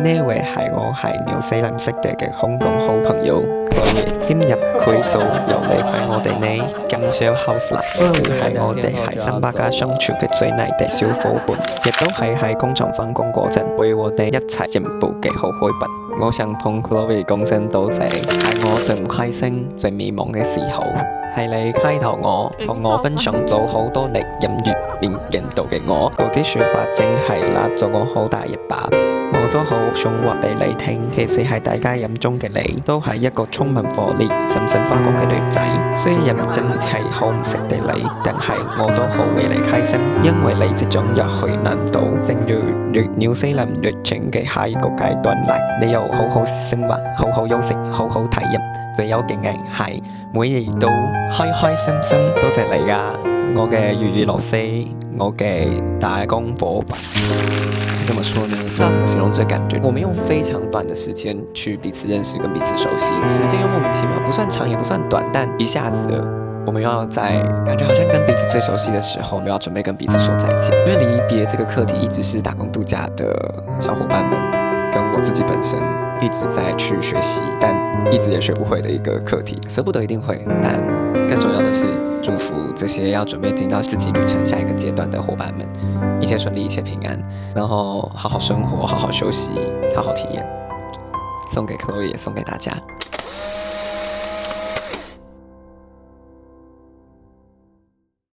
呢位係我喺紐西蘭識得嘅香港好朋友，所以今日佢就又離開我哋呢咁小 house 啦。佢係我哋喺星巴克相處嘅最難的小伙伴，亦都係喺工廠返工嗰陣陪我哋一齊進步嘅好夥伴。我想同 Chloe 講聲多謝，喺我最唔開心、最迷茫嘅時候，係你開導我，同我分享咗好多歷音樂變勁到嘅我，嗰啲說話真係拉咗我好大一把。我都好想話俾你聽，其實係大家眼中嘅你，都係一個充滿活力、深深發光嘅女仔。雖然真係好唔識得你，但係我都好為你開心，因為你即將入去南島，正如紐西蘭旅程嘅下一個階段嚟，你又好好生活，好好休息，好好體驗。最有嘅係每日都開開心心。多謝你啊，我嘅粵語老師，我嘅打工伙伴。怎麼說呢？不知道怎麼形容這感覺。我們用非常短的時間去彼此認識跟彼此熟悉，時間又莫名其妙，不算長也不算短，但一下子我們要在感覺好像跟彼此最熟悉的時候，我們要準備跟彼此說再見。因為離別這個課題一直是打工度假的小伙伴們跟我自己本身一直在去學習，但一直也學不會的一個課題。捨不得一定會，但更重要的是祝福這些要準備進到自己旅程下一個階段的伙伴們，一切順利，一切平安，然後好好生活，好好休息，好好體驗。送給 Chloe，也送給大家。